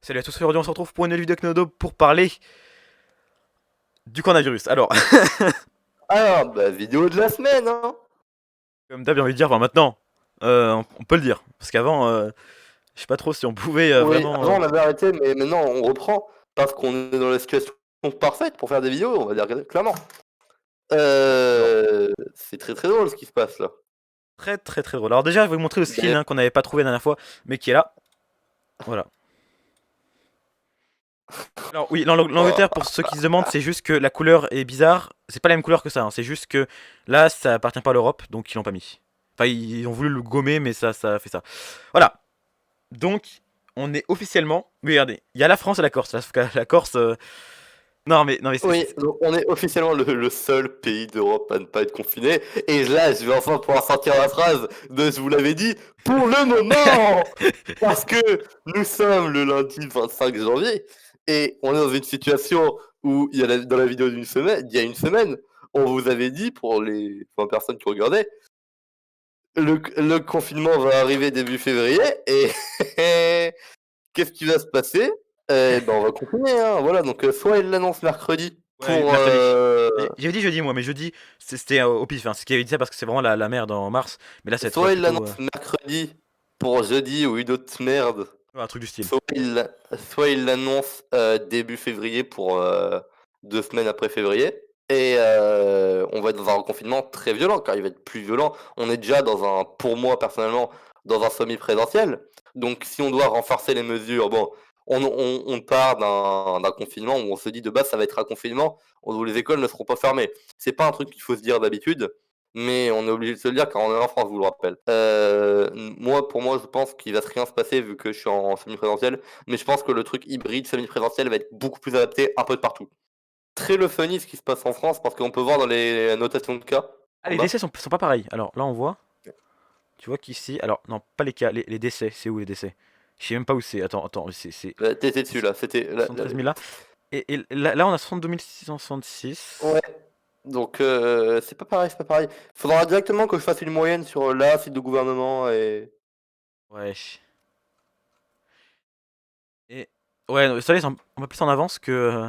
Salut à tous, aujourd'hui on se retrouve pour une nouvelle vidéo avec Nodo pour parler du coronavirus. Alors, Alors, bah, vidéo de la semaine, hein. comme d'hab, j'ai envie de dire, enfin maintenant, on peut le dire. Parce qu'avant, je sais pas trop si on pouvait Oui, vraiment. avant on avait arrêté, mais maintenant on reprend parce qu'on est dans la situation parfaite pour faire des vidéos, on va dire clairement. Alors, C'est très très drôle ce qui se passe là. très très très drôle. Alors, déjà, je vais vous montrer le screen D'ailleurs, hein, qu'on n'avait pas trouvé la dernière fois, mais qui est là. Voilà. Alors, oui, oh, l'Angleterre, pour ceux qui se demandent, c'est juste que la couleur est bizarre. C'est pas la même couleur que ça, hein. C'est juste que là, ça appartient pas à l'Europe, donc ils l'ont pas mis. Enfin, ils ont voulu le gommer, mais ça fait ça. Voilà. Donc, on est officiellement. Oui, regardez, il y a la France et la Corse. La Corse. Non mais oui, donc on est officiellement le seul pays d'Europe à ne pas être confiné. Et là, je vais enfin pouvoir sortir la phrase de je vous l'avais dit pour le moment, parce que nous sommes le lundi 25 janvier et on est dans une situation où dans la vidéo d'une semaine, il y a une semaine, on vous avait dit pour les 20 personnes qui regardaient, le confinement va arriver début février et qu'est-ce qui va se passer? Eh ben on va confiner, hein, voilà. Donc soit il l'annonce mercredi Ouais, pour mercredi. J'avais dit jeudi, moi, mais jeudi, c'était au pif. Hein. C'est ce qui avait dit ça parce que c'est vraiment la merde en mars. Mais là, ça va être soit il plutôt l'annonce mercredi pour jeudi ou une autre merde, un truc du style. soit il l'annonce début février pour 2 semaines après février. Et on va être dans un reconfinement très violent, car il va être plus violent. On est déjà pour moi personnellement, dans un semi-présentiel. Donc si on doit renforcer les mesures, bon, on part d'un confinement où on se dit de base ça va être un confinement où les écoles ne seront pas fermées. C'est pas un truc qu'il faut se dire d'habitude, mais on est obligé de se le dire car on est en France, je vous le rappelle. Pour moi, je pense qu'il va rien se passer vu que je suis en semi-présentiel, mais je pense que le truc hybride semi-présentiel va être beaucoup plus adapté un peu de partout. Très le funny ce qui se passe en France parce qu'on peut voir dans les notations de cas Ah, en les décès bas. sont pas pareils. Alors là, on voit. Tu vois qu'ici. Alors, non, pas les cas, les décès. C'est où les décès? Je sais même pas où c'est. Attends, T'étais c'est dessus là, c'était 73 000 là. Et là, on a 62 666. ouais. Donc c'est pas pareil, c'est pas pareil. Faudra directement que je fasse une moyenne sur la site de gouvernement et. Ouais. Et. Ouais, ça, ils sont un peu plus en avance que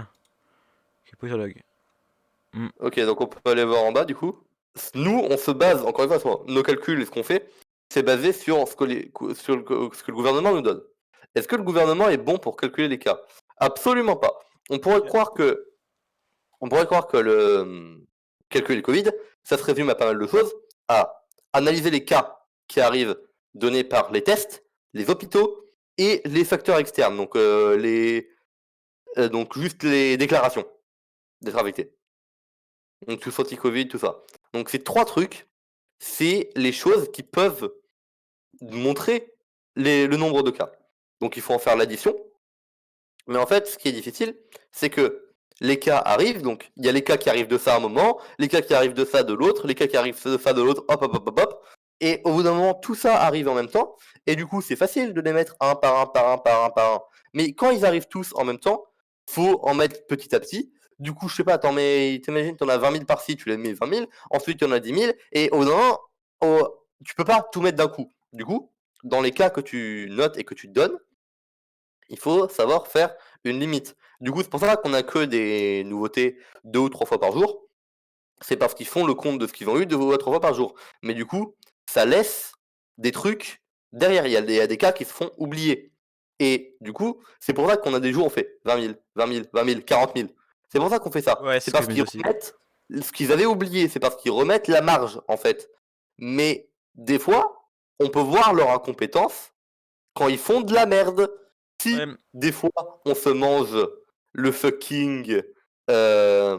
le politologue. Hmm. Ok, donc on peut aller voir en bas du coup. Nous, on se base, encore une fois, nos calculs et ce qu'on fait, c'est basé sur ce que le gouvernement nous donne. Est-ce que le gouvernement est bon pour calculer les cas? Absolument pas. On pourrait croire que, on pourrait croire que calculer le Covid, ça se résume à pas mal de choses, à analyser les cas qui arrivent donnés par les tests, les hôpitaux et les facteurs externes, donc juste les déclarations d'être infecté. Donc tout anti-Covid, tout ça. Donc ces trois trucs, c'est les choses qui peuvent montrer le nombre de cas. Donc il faut en faire l'addition. Mais en fait, ce qui est difficile, c'est que les cas arrivent, donc il y a les cas qui arrivent de ça à un moment, les cas qui arrivent de ça de l'autre, les cas qui arrivent de ça de l'autre, hop, hop, hop, hop, hop. Et au bout d'un moment, tout ça arrive en même temps. Et du coup, c'est facile de les mettre un par un, par un, par un, par un. Mais quand ils arrivent tous en même temps, faut en mettre petit à petit. Du coup, je sais pas, t'imagines, t'en as 20 000 par-ci, tu les mets 20 000, ensuite il y en a 10 000, et au bout d'un moment, tu peux pas tout mettre d'un coup. Du coup, dans les cas que tu notes et que tu donnes, il faut savoir faire une limite. Du coup, c'est pour ça qu'on a que des nouveautés 2 ou 3 fois par jour. C'est parce qu'ils font le compte de ce qu'ils ont eu 2 ou 3 fois par jour. Mais du coup, ça laisse des trucs derrière. Il y a des cas qui se font oublier. Et du coup, c'est pour ça qu'on a des jours où on fait 20 000, 20 000, 20 000, 40 000. C'est pour ça qu'on fait ça. Ouais, c'est C'est ce que parce je me dis qu'ils aussi. remettent ce qu'ils avaient oublié. C'est parce qu'ils remettent la marge, en fait. Mais des fois, on peut voir leur incompétence quand ils font de la merde. Si Ouais, des fois on se mange le fucking euh,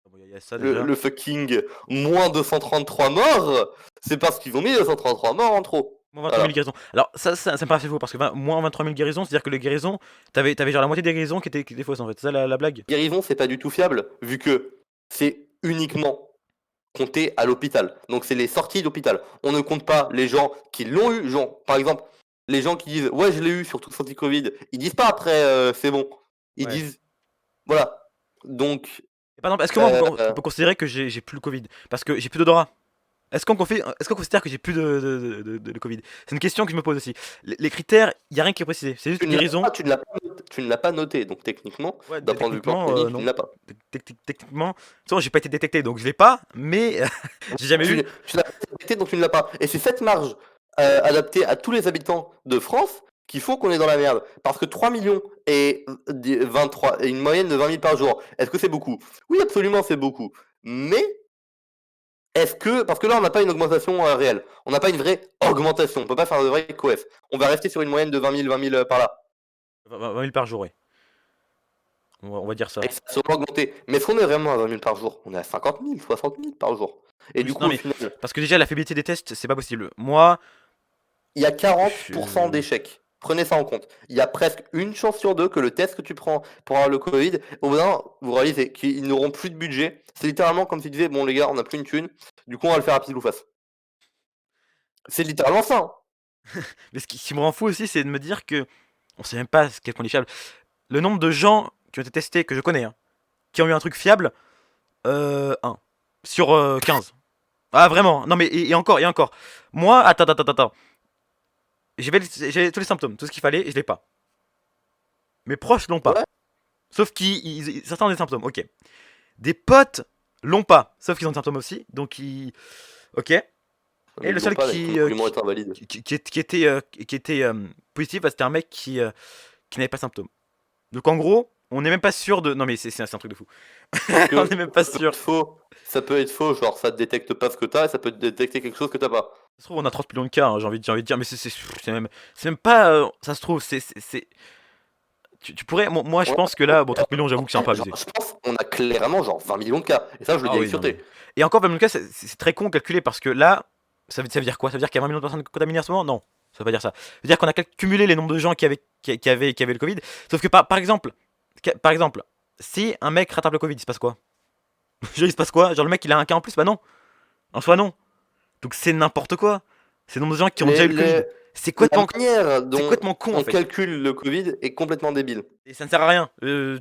bon, y a ça le, déjà. le fucking moins 233 morts, c'est parce qu'ils ont mis 233 morts en trop. Moins 23 000 Voilà. guérisons. Alors, ça me paraissait faux parce que moins 23 000 guérisons, c'est-à-dire que les guérisons, t'avais genre la moitié des guérisons qui étaient fausses en fait. C'est ça la blague? Guérison, c'est pas du tout fiable, vu que c'est uniquement compté à l'hôpital. Donc c'est les sorties d'hôpital. On ne compte pas les gens qui l'ont eu. Genre, par exemple, les gens qui disent ouais je l'ai eu sur tout anti-Covid, ils disent pas après c'est bon. Ils Ouais. disent voilà. Donc Et par exemple, est-ce que moi euh, on peut considérer que j'ai plus le Covid? Parce que j'ai plus d'odorat. est-ce qu'on considère que j'ai plus de Covid? C'est une question que je me pose aussi. Les critères, il n'y a rien qui est précisé. C'est juste Tu une ne l'as guérison. pas, tu ne l'as pas noté, donc techniquement, Ouais, d'un point de vue techniquement, pandémique, tu non. ne l'as pas. Techniquement, de j'ai pas été détecté, donc je l'ai pas, mais j'ai jamais eu. Tu n'as pas été détecté, donc tu ne l'as pas. Et c'est cette marge adaptée à tous les habitants de France qui font qu'on est dans la merde. Parce que 3 millions et 23, et une moyenne de 20 000 par jour, est-ce que c'est beaucoup? Oui, absolument, c'est beaucoup. Mais est-ce que, parce que là, on n'a pas une augmentation réelle, on n'a pas une vraie augmentation, on peut pas faire de vrai coef. On va rester sur une moyenne de 20 000 par là. 20 000 par jour, ouais. On va dire ça. Et ça a sûrement augmenté. Mais est-ce qu'on est vraiment à 20 000 par jour? On est à 50 000, 60 000 par jour. Et du Plus, coup, non, au mais final, parce que déjà, la fiabilité des tests, c'est pas possible. Moi, il y a 40% je- d'échecs. Prenez ça en compte. Il y a presque une chance sur deux que le test que tu prends pour avoir le Covid, au bout d'un moment, vous réalisez qu'ils n'auront plus de budget. C'est littéralement comme si tu disais, bon les gars, on n'a plus une thune, du coup on va le faire à pile ou face. C'est littéralement ça, hein. mais ce qui me rend fou aussi, c'est de me dire que on sait même pas ce qu'est fiable. Le nombre de gens qui ont été testés, que je connais, hein, qui ont eu un truc fiable, 1 sur 15. Ah, vraiment? Non, mais et encore, et encore. Moi, attends. J'ai tous les symptômes, tout ce qu'il fallait, et je l'ai pas. Mes proches l'ont pas. Ouais, Sauf certains ont des symptômes, ok. Des potes l'ont pas, sauf qu'ils ont des symptômes aussi, donc ils. Ok. mais Et le ils l'ont seul pas, là, ils sont poliment être invalides. qui était positif, bah, c'était un mec qui n'avait pas de symptômes. Donc en gros, on n'est même pas sûr de. Non mais c'est un truc de fou. Parce On que n'est même pas ça peut sûr. être faux. Ça peut être faux, genre ça te détecte pas ce que t'as, et ça peut te détecter quelque chose que t'as pas. Ça se trouve, on a 30 millions de cas, hein, j'ai envie de dire, mais c'est même pas. Ça se trouve, tu pourrais. Moi, je Ouais. pense que là, bon, 30 millions, j'avoue que c'est un peu Genre, abusé. je pense qu'on a clairement genre 20 millions de cas. Et ça, je le dis Ah avec oui, non sûreté. mais. Et encore, 20 millions de cas, c'est très con à calculer parce que là, ça veut dire quoi? Ça veut dire qu'il y a 20 millions de personnes contaminées en ce moment? Non, ça veut pas dire ça. Ça veut dire qu'on a cumulé les nombres de gens qui avaient le Covid. Sauf que par exemple, si un mec rattrape le Covid, il se passe quoi? Genre, il se passe quoi? Genre, le mec, il a un cas en plus? Bah non. En soi, non. Donc, c'est n'importe quoi. C'est le nombre de gens qui ont déjà Les, eu le Covid. les- C'est la complètement, manière c'est dont complètement con, en on fait. calcule le Covid est complètement débile. Et ça ne sert à rien.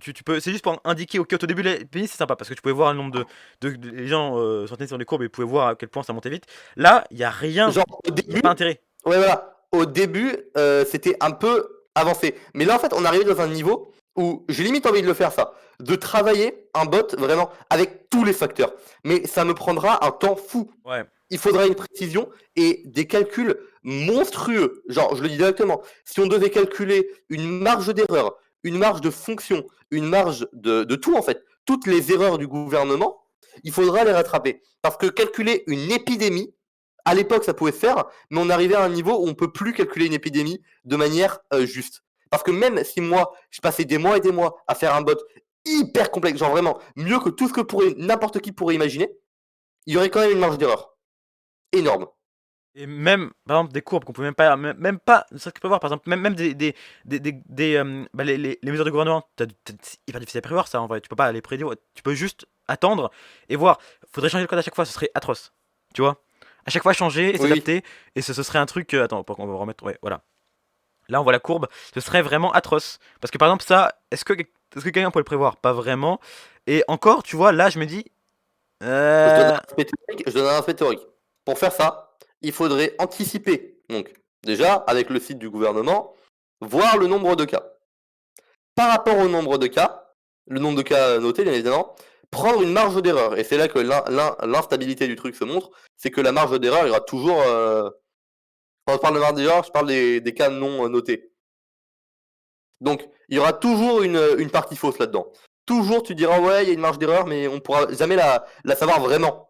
Tu peux, c'est juste pour indiquer, ok, au début de l'épidémie, c'est sympa parce que tu pouvais voir le nombre les gens sortaient sur les courbes et pouvaient voir à quel point ça montait vite. Là, il y a rien. Genre, au Il y a début, pas intérêt. ouais, voilà. Au début, c'était un peu avancé. Mais là, en fait, on arrive dans un niveau où j'ai limite envie de le faire, ça. De travailler un bot vraiment avec tous les facteurs. Mais ça me prendra un temps fou. Ouais. Il faudra une précision et des calculs monstrueux. Genre, je le dis directement, si on devait calculer une marge d'erreur, une marge de fonction, une marge de tout en fait, toutes les erreurs du gouvernement, il faudra les rattraper. Parce que calculer une épidémie, à l'époque ça pouvait se faire, mais on arrivait à un niveau où on peut plus calculer une épidémie de manière juste. Parce que même si moi, je passais des mois et des mois à faire un bot hyper complexe, genre vraiment mieux que tout ce que n'importe qui pourrait imaginer, il y aurait quand même une marge d'erreur énorme. Et même, par exemple, des courbes qu'on peut même pas, même pas, ça que tu peux voir, par exemple, même bah, les mesures du gouvernement, c'est hyper difficile à prévoir ça en vrai. Tu peux pas les prédire, tu peux juste attendre et voir. Faudrait changer le code à chaque fois, ce serait atroce. Tu vois? À chaque fois changer et Oui, s'adapter, et ce serait un truc. Attends, pour qu'on va remettre. Ouais, voilà. Là, on voit la courbe, ce serait vraiment atroce. Parce que par exemple, ça, est-ce que quelqu'un peut le prévoir? Pas vraiment. Et encore, tu vois, là, je me dis. je donne un Euh... aspect théorique. Je donne un aspect théorique. Pour faire ça, il faudrait anticiper. Donc, déjà, avec le site du gouvernement, voir le nombre de cas. Par rapport au nombre de cas, le nombre de cas notés, bien évidemment, prendre une marge d'erreur. Et c'est là que l'instabilité du truc se montre, c'est que la marge d'erreur, il y aura toujours... Quand je parle de marge d'erreur, je parle des cas non notés. Donc, il y aura toujours une partie fausse là-dedans. Toujours, tu diras, ouais, il y a une marge d'erreur, mais on pourra jamais la savoir vraiment.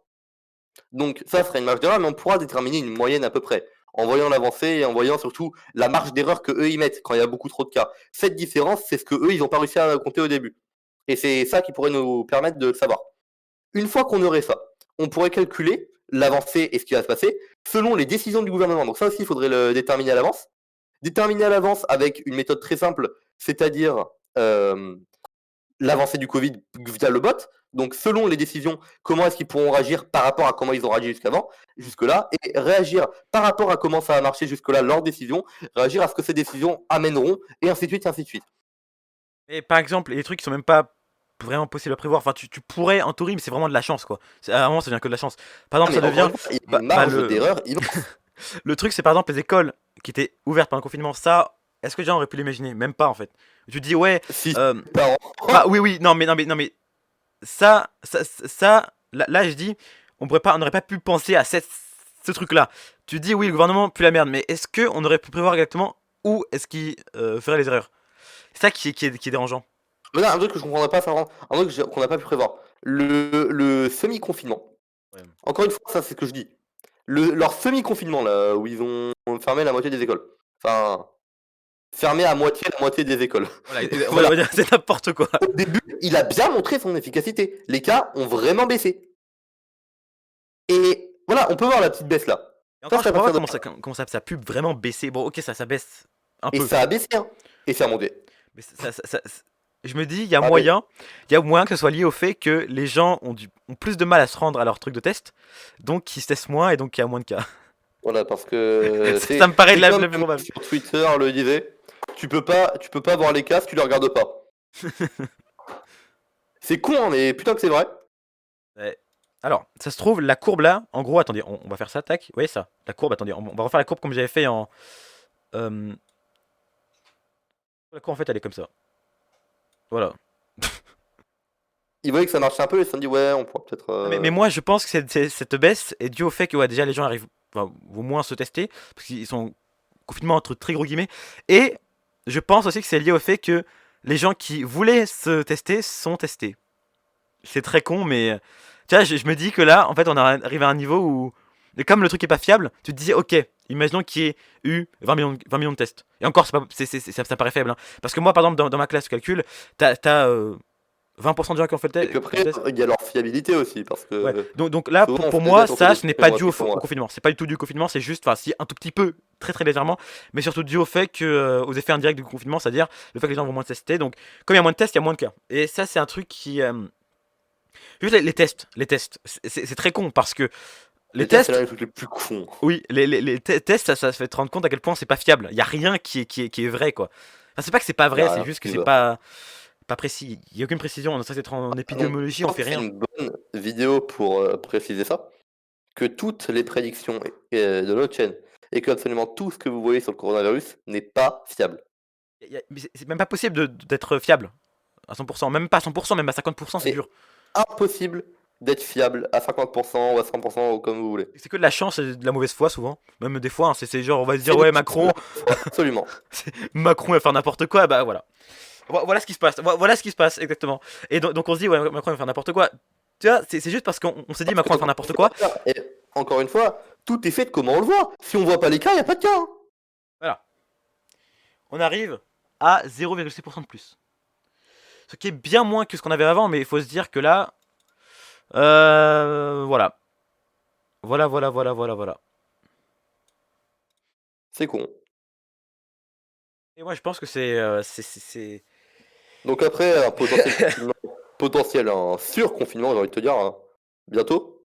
Donc ça serait une marge d'erreur, mais on pourra déterminer une moyenne à peu près, en voyant l'avancée et en voyant surtout la marge d'erreur que eux y mettent quand il y a beaucoup trop de cas. Cette différence, c'est ce que eux ils n'ont pas réussi à compter au début. Et c'est ça qui pourrait nous permettre de le savoir. Une fois qu'on aurait ça, on pourrait calculer l'avancée et ce qui va se passer selon les décisions du gouvernement. Donc ça aussi, il faudrait le déterminer à l'avance. Déterminer à l'avance avec une méthode très simple, c'est-à-dire l'avancée du Covid via le bot. Donc, selon les décisions, comment est-ce qu'ils pourront réagir par rapport à comment ils ont réagi jusque-là, et réagir par rapport à comment ça a marché jusque-là, leurs décisions, réagir à ce que ces décisions amèneront, et ainsi de suite, et ainsi de suite. Et par exemple, les trucs qui sont même pas vraiment possible à prévoir. Enfin, tu pourrais en théorie, mais c'est vraiment de la chance, quoi. À un moment, ça devient que de la chance. Par Ah, exemple, mais ça encore devient. une fois, il y a Bah, une bah, marge d'erreur immense. le truc, c'est par exemple les écoles qui étaient ouvertes pendant le confinement. Ça, est-ce que les gens auraient pu l'imaginer? Même pas, en fait. Tu te dis, ouais. Si euh, tes parents. Enfin, oui, oui, non, mais. Là, je dis, on n'aurait pas pu penser à ce truc-là. Tu dis, oui, le gouvernement pue la merde, mais est-ce qu'on aurait pu prévoir exactement où est-ce qu'il ferait les erreurs? C'est ça qui est dérangeant. Mais là, un truc que je comprendrais pas, Florent, un truc qu'on n'a pas pu prévoir. Le semi-confinement. Ouais. Encore une fois, ça c'est ce que je dis. Leur semi-confinement, là, où ils ont fermé la moitié des écoles. Enfin, fermé à moitié la moitié des écoles. Voilà, on Voilà. va dire c'est n'importe quoi. Au début, il a bien montré son efficacité. Les cas ont vraiment baissé. Et voilà, on peut voir la petite baisse là. Et Ça, encore, c'est je à comprends pas partir de... comment ça pub vraiment baisser. Bon, ok, ça baisse un Et peu. ça a baissé, hein. Et ça a monté. Mais je me dis, Ah, mais il y a moyen que ce soit lié au fait que les gens ont plus de mal à se rendre à leur truc de test, donc ils se testent moins et donc il y a moins de cas. voilà, parce que Ça me paraît c'est la comme plus un mec probable. sur Twitter le disait, tu peux pas voir les cas si tu les regardes pas. C'est con, hein, mais putain que c'est vrai. Ouais. Alors, ça se trouve, la courbe là, en gros, attendez, on va faire ça, tac. Vous voyez ça? La courbe, attendez, on va refaire la courbe comme j'avais fait en. euh, La courbe en fait, elle est comme ça. Voilà. Ils voyaient que ça marchait un peu et ils se sont dit ouais, on pourra peut-être. Mais moi, je pense que cette baisse est due au fait que ouais, déjà les gens arrivent enfin, au moins à se tester, parce qu'ils sont confinement entre très gros guillemets. Et je pense aussi que c'est lié au fait que les gens qui voulaient se tester sont testés. C'est très con, mais tu vois, je me dis que là, en fait, on arrive à un niveau où, et comme le truc est pas fiable, tu te dis, ok, imaginons qu'il y ait eu 20 millions de tests. Et encore, c'est pas, ça paraît faible. Hein. Parce que moi, par exemple, dans ma classe, je calcule, t'as 20% de gens qui ont fait Et puis le après, test. il y a leur fiabilité aussi, parce Ouais, que donc là, souvent on pour fait des moi, tests, on fait ça, des ce n'est trucs pas moi dû qui sont au ouais. confinement. C'est pas du tout dû au confinement, c'est juste, enfin, si, un tout petit peu, très très légèrement, mais surtout dû au fait que, aux effets indirects du confinement, c'est-à-dire le fait que les gens vont moins tester. Donc, comme il y a moins de tests, il y a moins de cas. Et ça, c'est un truc qui. Juste les tests, c'est très con parce que les Les tests, c'est l'un tests, des trucs les plus cons. oui, tests, ça fait te rendre compte à quel point c'est pas fiable. Il y a rien qui est vrai, quoi. Enfin, c'est pas que c'est pas Il y a vrai, c'est rien juste que qui c'est va. pas précis. Il y a aucune précision. On est censé être en Donc, épidémiologie, je on pense fait que c'est rien. une bonne vidéo pour préciser ça, que toutes les prédictions de notre chaîne et que absolument tout ce que vous voyez sur le coronavirus n'est pas fiable. Mais c'est même pas possible d'être fiable à 100%, même pas à 100%, même à 50%, c'est C'est dur. impossible d'être fiable à 50% ou à 100% ou comme vous voulez. C'est que de la chance et de la mauvaise foi souvent. Même des fois, hein, c'est genre on va se dire C'est de ouais toute Macron, absolument. Macron va faire n'importe quoi, bah voilà. Voilà ce qui se passe. Voilà ce qui se passe exactement. Et donc on se dit ouais Macron va faire n'importe quoi. Tu vois, c'est juste parce qu'on s'est dit Macron va faire n'importe quoi. Et encore une fois, tout est fait de comment on le voit. Si on voit pas les cas, il n'y a pas de cas. Hein. Voilà. On arrive à 0,6% de plus. Ce qui est bien moins que ce qu'on avait avant, mais il faut se dire que là, voilà. Voilà. C'est con. Et moi je pense que c'est. Donc après, un potentiel confinement, potentiel, un surconfinement, j'ai envie de te dire, hein, bientôt.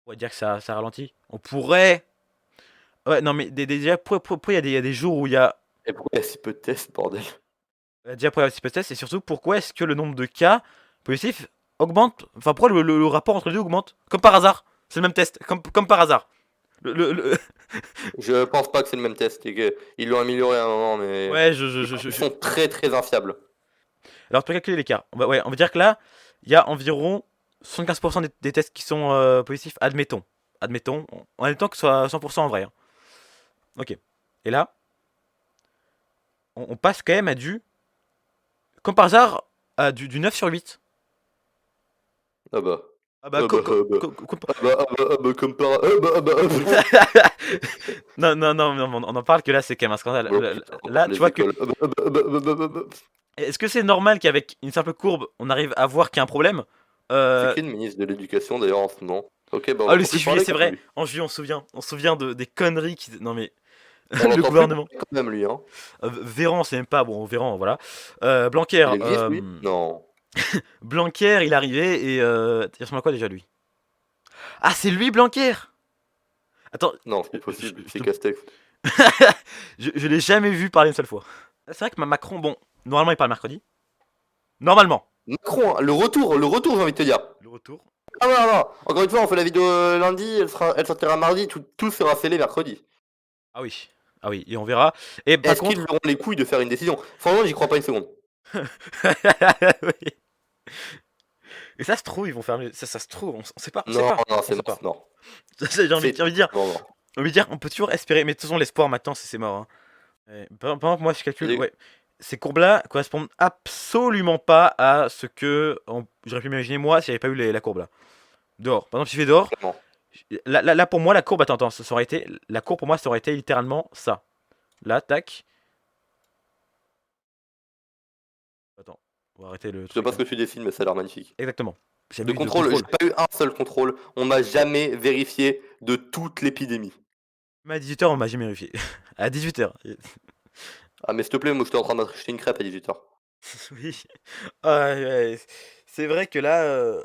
On pourrait dire que ça ralentit. On pourrait. Ouais, non, mais déjà, pourquoi il y a des jours où il y a. Et pourquoi il y a si peu de tests, bordel? Déjà, pourquoi il y a si peu de tests, et surtout, pourquoi est-ce que le nombre de cas positifs augmente? Enfin, pourquoi le rapport entre les deux augmente? Comme par hasard. C'est le même test, comme par hasard. Le- Je pense pas que c'est le même test. Et que ils l'ont amélioré à un moment, mais Ouais, ils sont très très infiables. Alors, tu peux calculer l'écart. On va dire que là, il y a environ 75% des tests qui sont positifs, admettons. Admettons, en même temps que ce soit 100% en vrai. Hein. Ok. Et là, on passe quand même à comme par hasard, à du 9 sur 8. Ah bah. Ah bah, Ah bah, ah bah. Ah bah, comme par... non, on en parle que là, c'est quand même un scandale. Oh, putain, Là, tu les vois que. écoles. Est-ce que c'est normal qu'avec une simple courbe, on arrive à voir qu'il y a un problème C'est euh... qui le ministre de l'Éducation d'ailleurs en ce moment? Ok, bah on Ah, va le pas 6 plus juillet, parler c'est quand même vrai. lui. En juillet, on se souvient des conneries qui. Non, mais. On Le l'entend plus gouvernement. parler quand même lui, hein. Véran, c'est même pas. Bon, Véran, voilà. Blanquer. Il existe lui? Non. Blanquer, il est arrivé et. Il ressemble à quoi déjà, lui? Ah, c'est lui, Blanquer. Attends, Non, c'est possible, je c'est te- Castex. je l'ai jamais vu parler une seule fois. C'est vrai que Macron, bon, normalement il parle mercredi. Normalement. Macron, hein, le retour, j'ai envie de te dire. Le retour. Ah non, non, encore une fois, on fait la vidéo lundi, elle sortira mardi, tout sera scellé mercredi. Ah oui. Ah oui, et on verra. Et par Est-ce qu'ils contre. auront les couilles de faire une décision? Franchement, j'y crois pas une seconde. Oui. Et ça se trouve, ils vont faire. Ça se trouve, on sait pas. On sait Non, pas. non, On c'est sait mort, pas. c'est mort. J'ai envie de dire. Non, non. J'ai envie de dire, on peut toujours espérer. Mais de toute façon, l'espoir maintenant, c'est mort, hein. Par exemple, moi, si je calcule, Les- ouais, ces courbes-là correspondent absolument pas à ce que j'aurais pu m'imaginer moi si j'avais pas eu la courbe là. Dehors. Par exemple, si je fais dehors, Vraiment. là, pour moi, la courbe, attends, ça aurait été, la courbe pour moi, ça aurait été littéralement ça. Là, tac. Attends, on va arrêter le Je sais truc pas ce là. que tu dessines, mais ça a l'air magnifique. Exactement. J'ai De mis de contrôle, contrôle. j'ai pas eu un seul contrôle. On m'a jamais vérifié de toute l'épidémie. Mais à 18h, on m'a jamais vérifié. À 18h. Ah, mais s'il te plaît, moi j'étais en train d'acheter une crêpe à 18h. Oui. Ah, ouais, c'est vrai que là,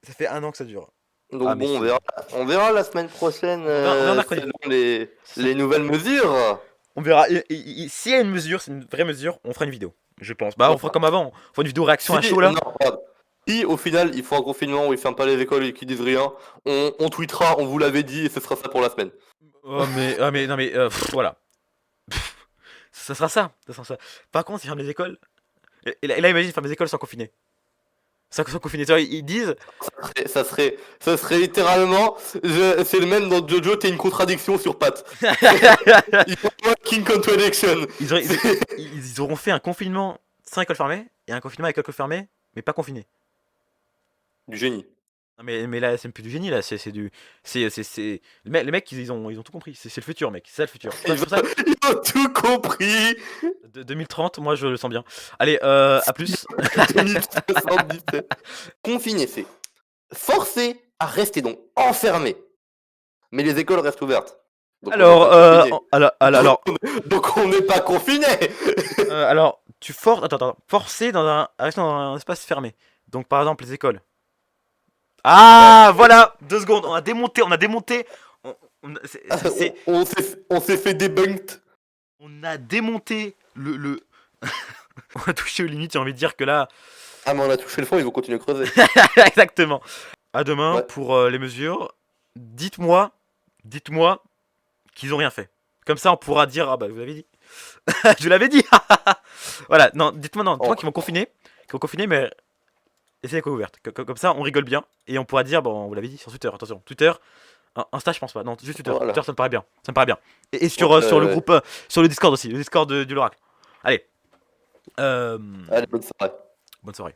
ça fait un an que ça dure. Ah, Donc mais bon, c'est. on verra la semaine prochaine On verra mercredi. selon C'est ça. les nouvelles mesures. On verra. S'il y a une mesure, c'est une vraie mesure, on fera une vidéo. Je pense. Bah, on fera comme avant. On fera une vidéo réaction à chaud là. Non, regarde. Si au final il faut un confinement où ils ferment pas les écoles et qu'ils disent rien, on tweetera, on vous l'avait dit et ce sera ça pour la semaine. Oh, mais non, mais voilà. Ça sera ça. Ça sera ça. Par contre, s'ils ferment les écoles. Et là, imagine, ils ferment les écoles sans confiner. Sans confiner. Tu vois, ils disent. Ça serait littéralement, c'est le même dans Jojo, t'es une contradiction sur pattes. Il faut pas King Contradiction. Ils auront fait un confinement sans école fermée et un confinement avec école fermée, mais pas confiné. Du génie. Non, mais là, c'est plus du génie, là, c'est du. Les mecs, ils ont tout compris. C'est le futur, mec. C'est ça le futur. C'est pour ça que Ils ont tout compris. 2030, moi, je le sens bien. Allez, à plus. 2077. Confiné, c'est forcé à rester donc enfermé. Mais les écoles restent ouvertes. Donc on n'est Alors, pas confiné. Donc on n'est pas confiné. alors, tu forces. Attends. Forcer à rester dans un espace fermé. Donc, par exemple, les écoles. Ah, voilà 2 secondes. On a démonté. On, on- c'est- On s'est fait debunked. on a démonté le. On a touché aux limites, j'ai envie de dire que là. Ah mais on a touché le fond, ils vont continuer à creuser. Exactement. À demain Ouais. pour les mesures. Dites-moi qu'ils ont rien fait. Comme ça, on pourra dire ah bah vous l'avez dit. Je l'avais dit. Voilà. Non, dites-moi non. Dites-moi Oh. qu'ils vont confiner, mais laissez les écoles ouvertes. Comme ça, on rigole bien et on pourra dire bon, vous l'avez dit sur Twitter. Attention, Twitter. Insta, je pense pas. Non, juste Twitter. Voilà. Twitter, ça me paraît bien. Ça me paraît bien. Et sur, Ouais, sur le ouais. groupe, sur le Discord aussi, le Discord du l'oracle. Allez. Allez, bonne soirée. Bonne soirée.